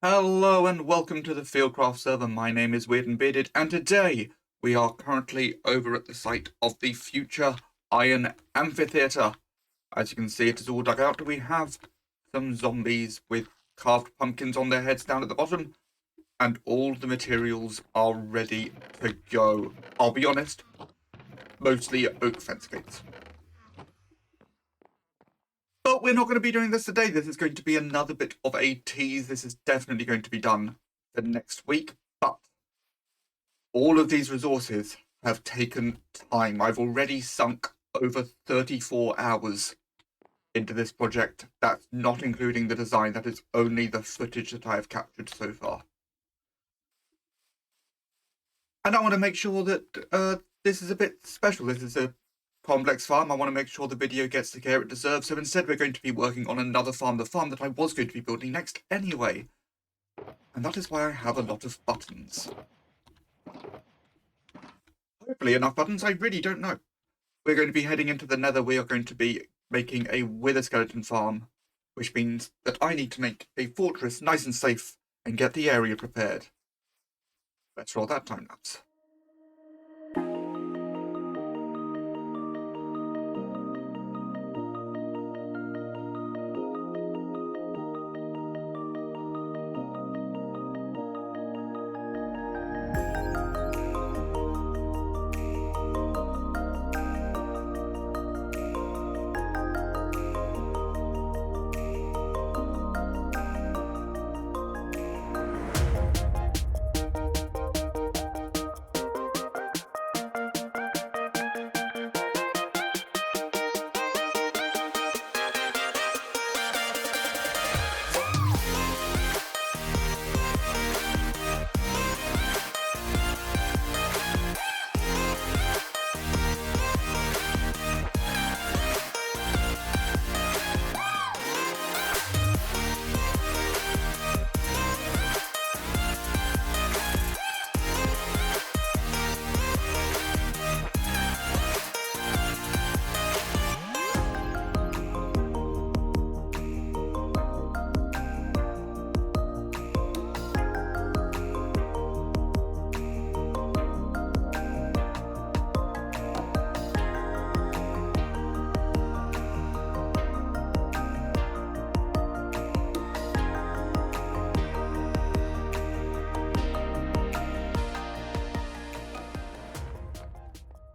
Hello and welcome to the FieldCraft server. My name is Weird and Bearded, and today we are currently over at the site of the future Iron Amphitheatre. As you can see, it is all dug out. We have some zombies with carved pumpkins on their heads down at the bottom, and all the materials are ready to go. I'll be honest, mostly oak fence gates. But we're not going to be doing this today. This is going to be another bit of a tease. This is definitely going to be done for next week. But all of these resources have taken time. I've already sunk over 34 hours into this project. That's not including the design. That is only the footage that I have captured so far. And I want to make sure that this is a bit special. This is a complex farm. I want to make sure the video gets the care it deserves, so instead we're going to be working on another farm, the farm that I was going to be building next anyway. And that is why I have a lot of buttons. Hopefully enough buttons, I really don't know. We're going to be heading into the nether. We are going to be making a wither skeleton farm, which means that I need to make a fortress nice and safe and get the area prepared. Let's roll that time lapse.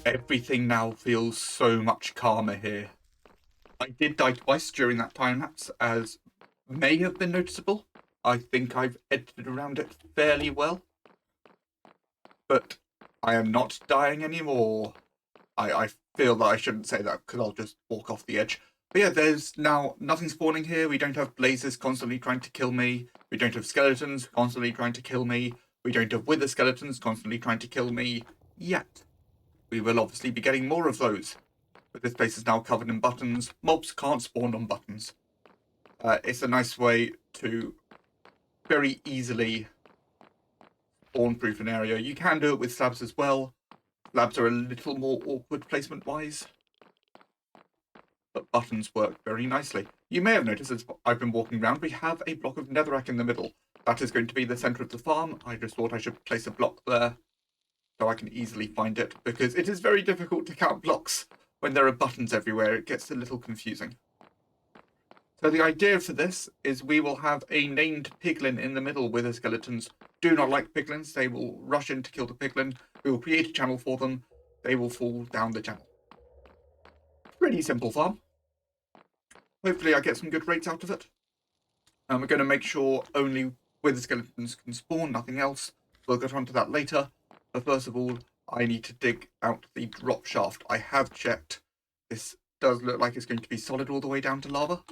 Everything now feels so much calmer here. I did die twice during that time lapse, as may have been noticeable. I think I've edited around it fairly well. But I am not dying anymore. I feel that I shouldn't say that because I'll just walk off the edge. But yeah, there's now nothing spawning here. We don't have blazes constantly trying to kill me. We don't have skeletons constantly trying to kill me. We don't have wither skeletons constantly trying to kill me yet. We will obviously be getting more of those. But this place is now covered in buttons. Mobs can't spawn on buttons. It's a nice way to very easily spawn-proof an area. You can do it with slabs as well. Slabs are a little more awkward placement-wise. But buttons work very nicely. You may have noticed as I've been walking around, we have a block of netherrack in the middle. That is going to be the centre of the farm. I just thought I should place a block there, so I can easily find it, because it is very difficult to count blocks when there are buttons everywhere. It gets a little confusing. So the idea for this is we will have a named piglin in the middle. Wither skeletons do not like piglins. They will rush in to kill the piglin. We will create a channel for them. They will fall down the channel. Pretty simple farm. Hopefully I get some good rates out of it. We're going to make sure only wither skeletons can spawn, nothing else. We'll get onto that later. But first of all, I need to dig out the drop shaft. I have checked. This does look like it's going to be solid all the way down to lava,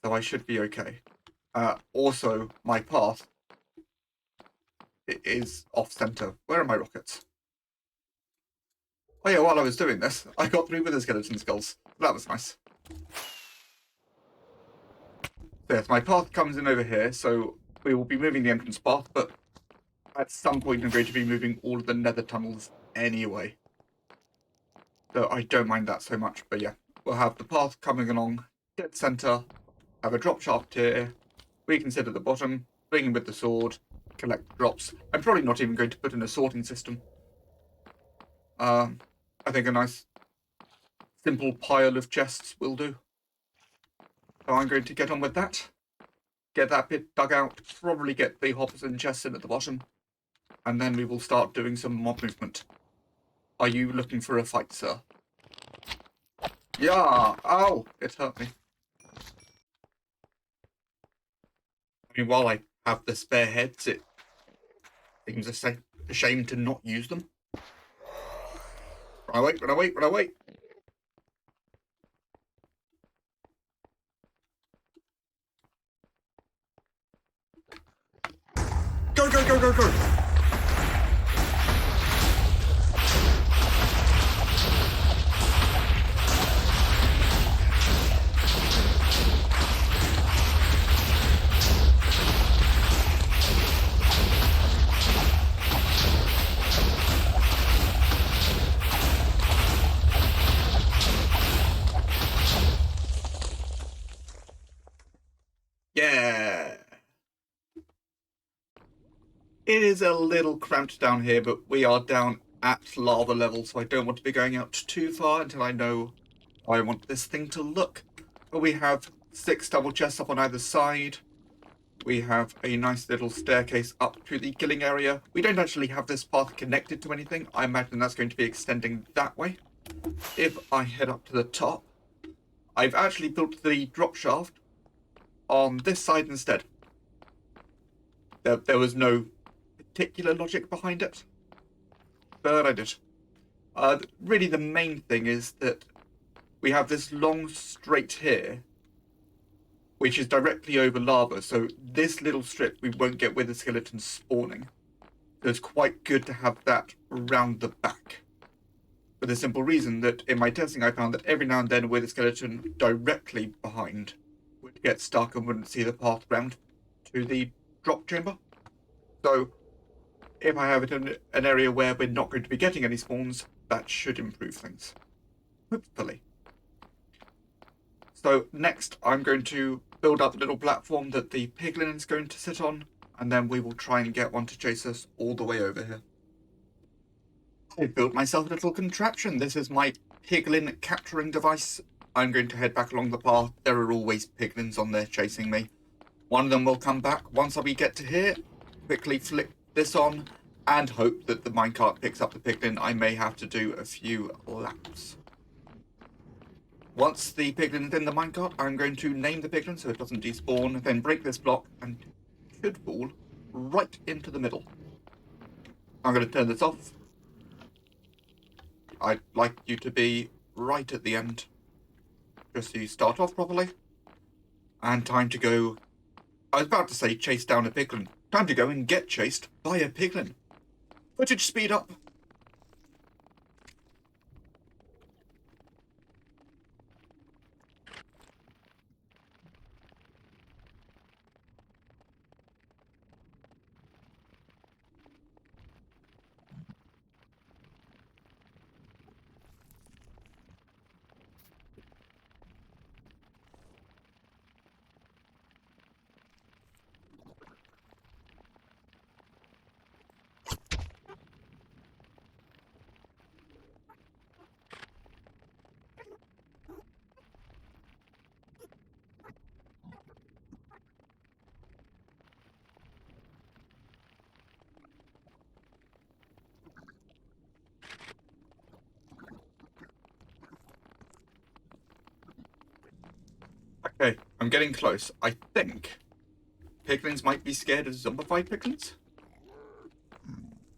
so I should be okay. Also, my path is off-center. Where are my rockets? Oh yeah, while I was doing this, I got 3 wither skeleton skulls. That was nice. So yes, my path comes in over here, so we will be moving the entrance path, but at some point I'm going to be moving all of the nether tunnels anyway. So I don't mind that so much, but yeah. We'll have the path coming along, dead center, have a drop shaft here, reconsider the bottom, swing with the sword, collect drops. I'm probably not even going to put in a sorting system. I think a nice simple pile of chests will do. So I'm going to get on with that. Get that bit dug out, probably get the hoppers and chests in at the bottom, and then we will start doing some mob movement. Are you looking for a fight, sir? Yeah! Ow! It hurt me. I mean, while I have the spare heads, it seems a shame to not use them. Run away, run away, run away! Go, go, go, go, go! Yeah! It is a little cramped down here, but we are down at lava level, so I don't want to be going out too far until I know how I want this thing to look. But we have 6 double chests up on either side. We have a nice little staircase up to the killing area. We don't actually have this path connected to anything. I imagine that's going to be extending that way. If I head up to the top, I've actually built the drop shaft on this side instead. There was no particular logic behind it, but I did. Really the main thing is that we have this long straight here, which is directly over lava, so this little strip we won't get with the skeleton spawning. So it's quite good to have that round the back. For the simple reason that in my testing I found that every now and then with a skeleton directly behind would get stuck and wouldn't see the path round to the drop chamber. So if I have it in an area where we're not going to be getting any spawns, that should improve things. Hopefully. So next I'm going to build up the little platform that the piglin is going to sit on, and then we will try and get one to chase us all the way over here. I built myself a little contraption. This is my piglin capturing device. I'm going to head back along the path. There are always piglins on there chasing me. One of them will come back once we get to here. Quickly flick this on and hope that the minecart picks up the piglin. I may have to do a few laps. Once the piglin is in the minecart, I'm going to name the piglin so it doesn't despawn, then break this block and it should fall right into the middle. I'm going to turn this off. I'd like you to be right at the end, just so you start off properly. And time to go, I was about to say chase down a piglin. Time to go and get chased by a piglin. Footage speed up. Okay, I'm getting close. I think piglins might be scared of zombified piglins.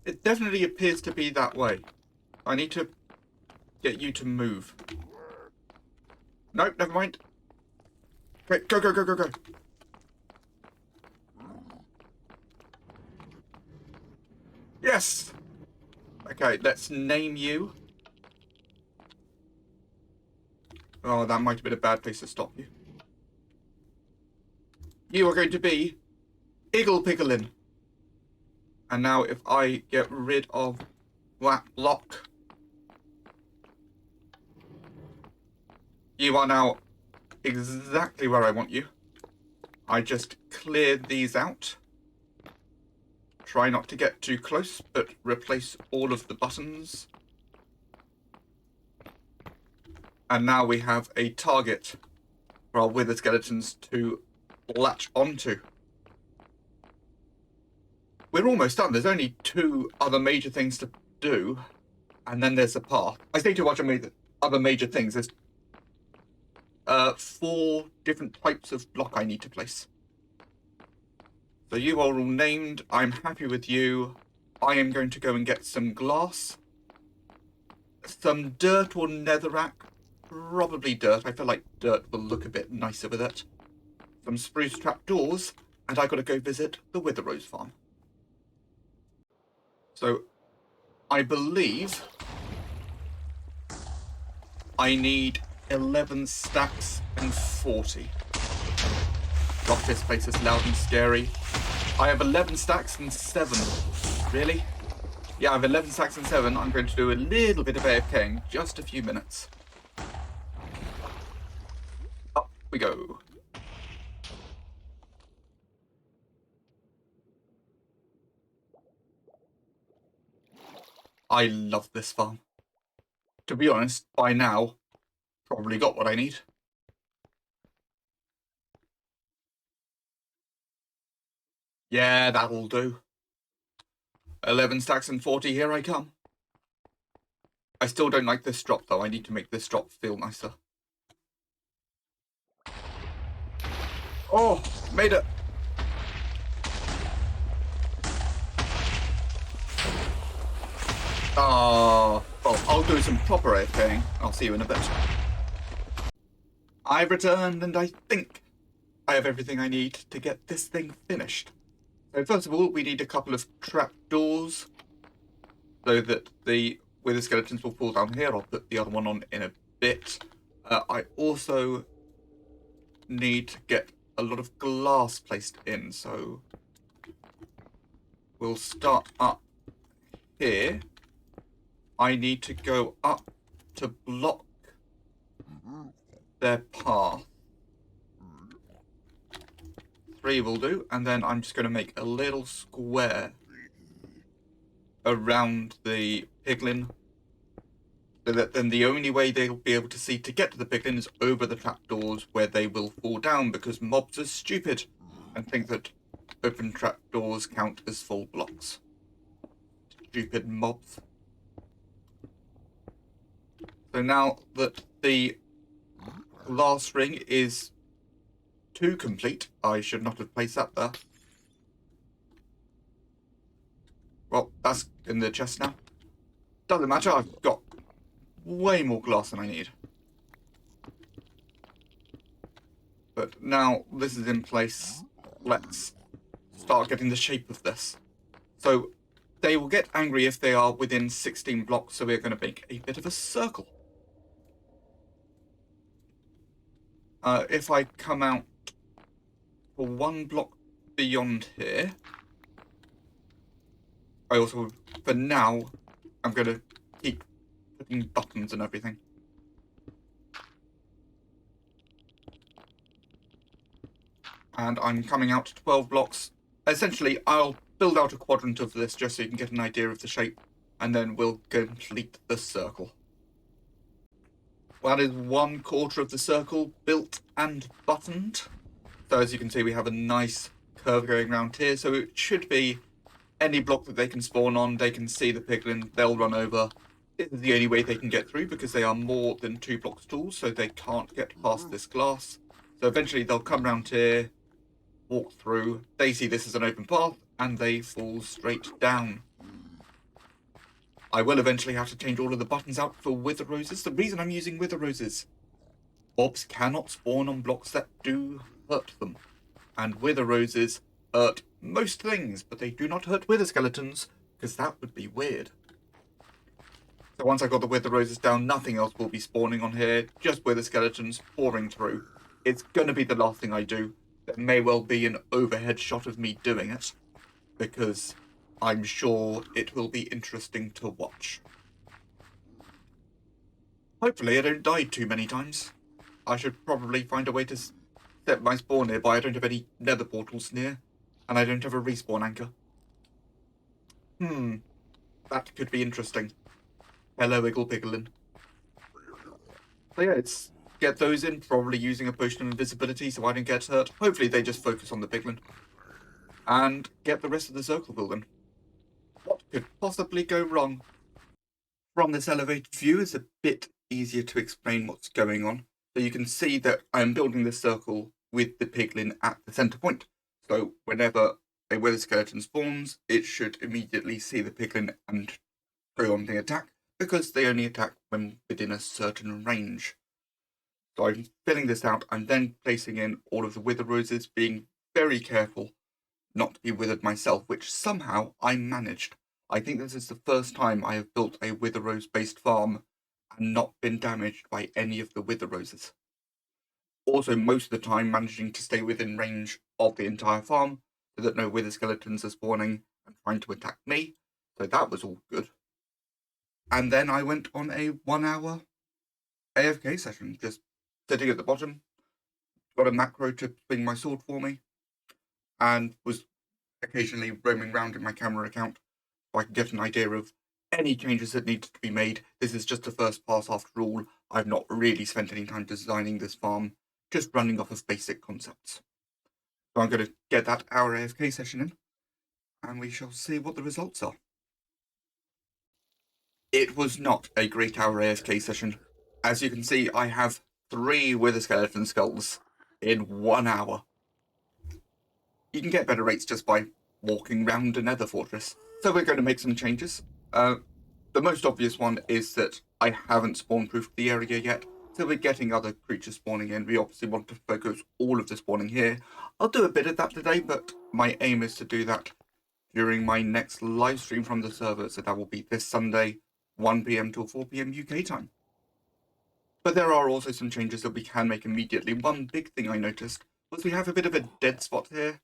It definitely appears to be that way. I need to get you to move. No, never mind. Okay, go, go, go, go, go. Yes! Okay, let's name you. Oh, that might have been a bad place to stop you. You are going to be Eagle Piglin. And now if I get rid of that block, you are now exactly where I want you. I just cleared these out. Try not to get too close, but replace all of the buttons. And now we have a target for our wither skeletons to latch onto. We're almost done. There's only 2 other major things to do, and then there's a path. I say 2 other major things. There's 4 different types of block I need to place. So you are all named. I'm happy with you. I am going to go and get some glass, some dirt or netherrack. Probably dirt. I feel like dirt will look a bit nicer with it. Some spruce trapdoors, and I gotta go visit the Wither Rose farm. So, I believe I need 11 stacks and 40. God, this place is loud and scary. I have 11 stacks and 7. Really? Yeah, I have 11 stacks and 7. I'm going to do a little bit of AFKing, just a few minutes. Up we go. I love this farm. To be honest, by now, probably got what I need. Yeah, that'll do. 11 stacks and 40, here I come. I still don't like this drop, though. I need to make this drop feel nicer. Oh, made it. Oh, well, I'll do some proper AFKing. I'll see you in a bit. I've returned, and I think I have everything I need to get this thing finished. So first of all, we need a couple of trapdoors so that the wither skeletons will fall down here. I'll put the other one on in a bit. I also need to get a lot of glass placed in, so we'll start up here. I need to go up to block their path. 3 will do, and then I'm just going to make a little square around the piglin, so that then the only way they'll be able to see to get to the piglin is over the trapdoors where they will fall down, because mobs are stupid and think that open trapdoors count as full blocks. Stupid mobs. So now that the glass ring is 2 complete, I should not have placed that there. Well, that's in the chest now. Doesn't matter, I've got way more glass than I need. But now this is in place, let's start getting the shape of this. So they will get angry if they are within 16 blocks, so we're going to make a bit of a circle. If I come out for 1 block beyond here, I also, for now, I'm going to keep putting buttons and everything. And I'm coming out to 12 blocks. Essentially, I'll build out a quadrant of this just so you can get an idea of the shape, and then we'll complete the circle. Well, that is 1/4 of the circle built and buttoned. So as you can see, we have a nice curve going around here, so it should be any block that they can spawn on, they can see the piglin, they'll run over. This is the only way they can get through, because they are more than 2 blocks tall, so they can't get past this glass. So eventually they'll come round here, walk through, they see this as an open path, and they fall straight down. I will eventually have to change all of the buttons out for wither roses. The reason I'm using wither roses, mobs cannot spawn on blocks that do hurt them. And wither roses hurt most things, but they do not hurt wither skeletons, because that would be weird. So once I've got the wither roses down, nothing else will be spawning on here, just wither skeletons pouring through. It's going to be the last thing I do. There may well be an overhead shot of me doing it, because I'm sure it will be interesting to watch. Hopefully I don't die too many times. I should probably find a way to set my spawn nearby. I don't have any nether portals near, and I don't have a respawn anchor. That could be interesting. Hello, Wiggle Piglin. So yeah, it's get those in, probably using a potion of invisibility so I don't get hurt. Hopefully they just focus on the Piglin. And get the rest of the circle building. What could possibly go wrong? From this elevated view, it's a bit easier to explain what's going on. So you can see that I'm building this circle with the Piglin at the center point. So whenever a wither skeleton spawns, it should immediately see the Piglin and go on the attack, because they only attack when within a certain range. So I'm filling this out. I'm then placing in all of the wither roses, being very careful not to be withered myself, which somehow I managed. I think this is the first time I have built a wither rose based farm and not been damaged by any of the wither roses. Also, most of the time managing to stay within range of the entire farm so that no wither skeletons are spawning and trying to attack me. So that was all good. And then I went on a 1 hour AFK session, just sitting at the bottom, got a macro to swing my sword for me, and was occasionally roaming around in my camera account so I could get an idea of any changes that needed to be made. This is just the first pass after all. I've not really spent any time designing this farm, just running off of basic concepts. So I'm going to get that hour AFK session in, and we shall see what the results are. It was not a great hour AFK session. As you can see, I have 3 wither skeleton skulls in 1 hour. You can get better rates just by walking around a nether fortress. So we're going to make some changes. The most obvious one is that I haven't spawn-proofed the area yet, so we're getting other creatures spawning in. We obviously want to focus all of the spawning here. I'll do a bit of that today, but my aim is to do that during my next live stream from the server, so that will be this Sunday, 1 PM till 4 PM UK time. But there are also some changes that we can make immediately. One big thing I noticed was we have a bit of a dead spot here,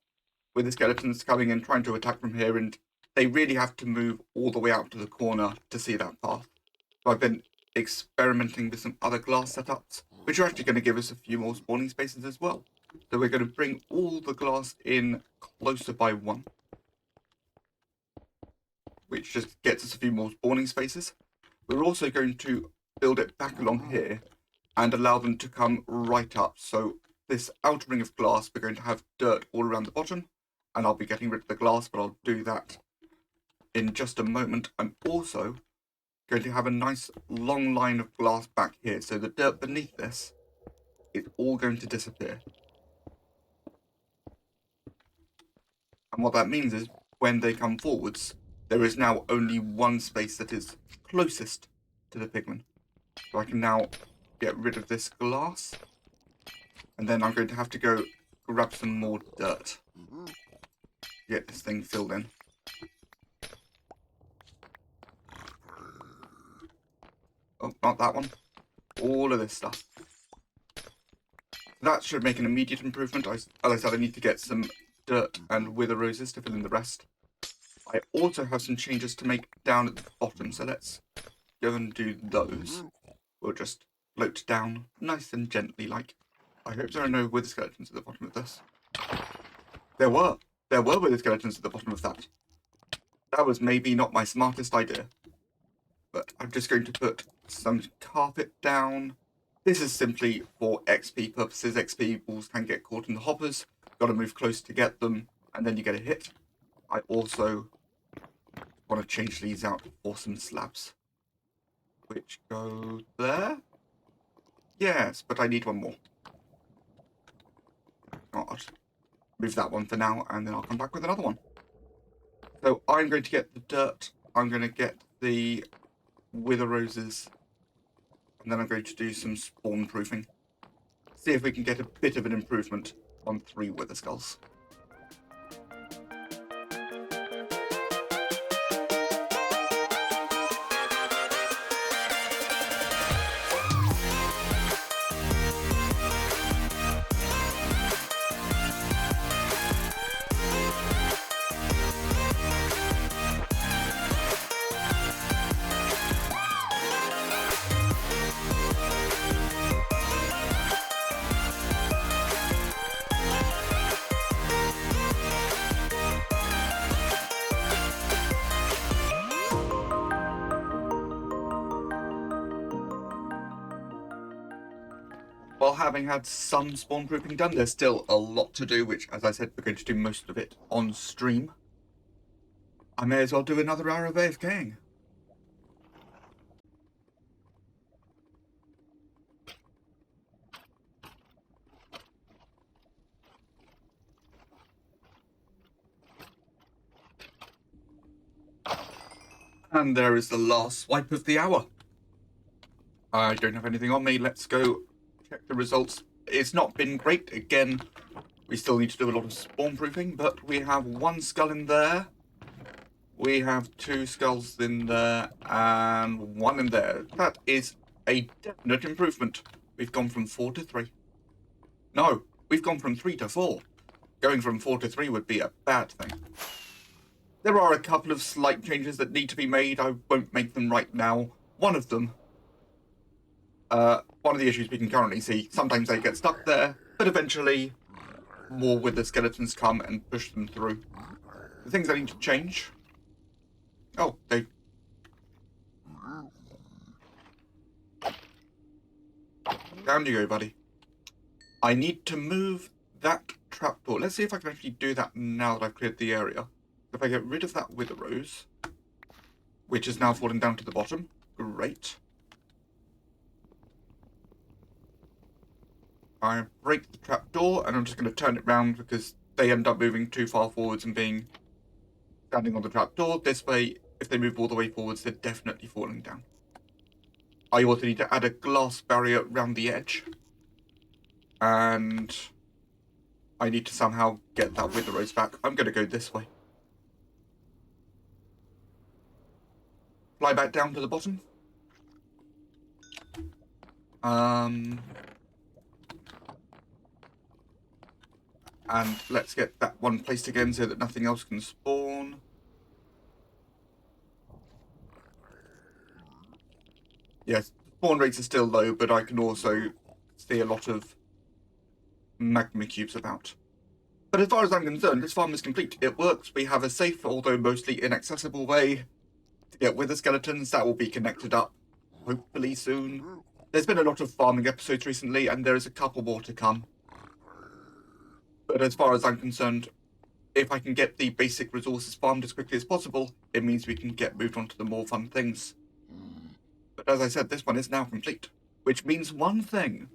with the skeletons coming in trying to attack from here, and they really have to move all the way out to the corner to see that path. So I've been experimenting with some other glass setups, which are actually going to give us a few more spawning spaces as well. So we're going to bring all the glass in closer by 1, which just gets us a few more spawning spaces. We're also going to build it back along here and allow them to come right up. So this outer ring of glass, we're going to have dirt all around the bottom, and I'll be getting rid of the glass, but I'll do that in just a moment. I'm also going to have a nice long line of glass back here, so the dirt beneath this is all going to disappear. And what that means is when they come forwards, there is now only one space that is closest to the pigman. So I can now get rid of this glass, and then I'm going to have to go grab some more dirt to get this thing filled in. Oh, not that one. All of this stuff. That should make an immediate improvement. As I said, I need to get some dirt and wither roses to fill in the rest. I also have some changes to make down at the bottom, so let's go and do those. We'll just float down nice and gently like. I hope there are no wither skeletons at the bottom of this. There were wither skeletons at the bottom of that. That was maybe not my smartest idea. But I'm just going to put some carpet down. This is simply for XP purposes. XP balls can get caught in the hoppers. Got to move close to get them, and then you get a hit. I also want to change these out for some slabs, which go there. Yes, but I need one more. I'll just move that one for now, and then I'll come back with another one. So I'm going to get the dirt. I'm going to get the wither roses, and then I'm going to do some spawn proofing. See if we can get a bit of an improvement on 3 wither skulls. while having had some spawn proofing done, there's still a lot to do, which, as I said, we're going to do most of it on stream. I may as well do another hour of AFKing. And there is the last swipe of the hour. I don't have anything on me. Let's go check the results. It's not been great. Again, we still need to do a lot of spawn proofing, but we have 1 skull in there. We have 2 skulls in there and 1 in there. That is a definite improvement. We've gone from 4 to 3. No, we've gone from 3 to 4. Going from 4 to 3 would be a bad thing. There are a couple of slight changes that need to be made. I won't make them right now. One of them, one of the issues we can currently see, sometimes they get stuck there, but eventually more wither skeletons come and push them through. The things I need to change... Oh, they... Down you go, buddy. I need to move that trapdoor. Let's see if I can actually do that now that I've cleared the area. If I get rid of that wither rose, which is now falling down to the bottom, great. I break the trapdoor, and I'm just going to turn it round because they end up moving too far forwards and being standing on the trapdoor. This way, if they move all the way forwards, they're definitely falling down. I also need to add a glass barrier around the edge, and I need to somehow get that wither rose back. I'm going to go this way. Fly back down to the bottom. And let's get that one placed again so that nothing else can spawn. Yes, spawn rates are still low, but I can also see a lot of magma cubes about. But as far as I'm concerned, this farm is complete. It works. We have a safe, although mostly inaccessible way to get wither skeletons. That will be connected up, hopefully soon. There's been a lot of farming episodes recently, and there is a couple more to come. But as far as I'm concerned, if I can get the basic resources farmed as quickly as possible, it means we can get moved on to the more fun things. But as I said, this one is now complete, which means one thing.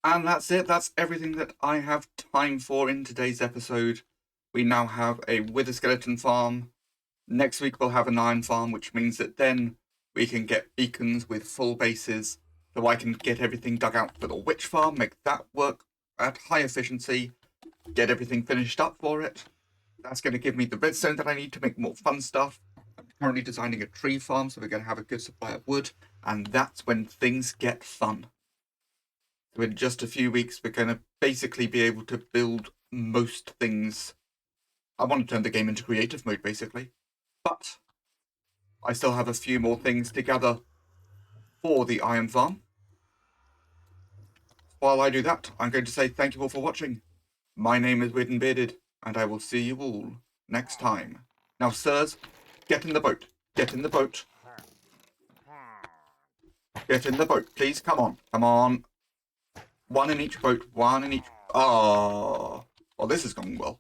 And that's it. That's everything that I have time for in today's episode. We now have a wither skeleton farm. Next week we'll have an iron farm, which means that then we can get beacons with full bases, so I can get everything dug out for the witch farm, make that work at high efficiency, get everything finished up for it. That's going to give me the redstone that I need to make more fun stuff. I'm currently designing a tree farm, so we're going to have a good supply of wood, and that's when things get fun. So in just a few weeks, we're going to basically be able to build most things. I want to turn the game into creative mode, basically. But I still have a few more things to gather for the iron farm. While I do that, I'm going to say thank you all for watching. My name is Weird and Bearded, and I will see you all next time. Now, sirs, get in the boat. Get in the boat. Get in the boat, please. Come on. Come on. One in each boat. One in each... Oh. Well, this has gone well.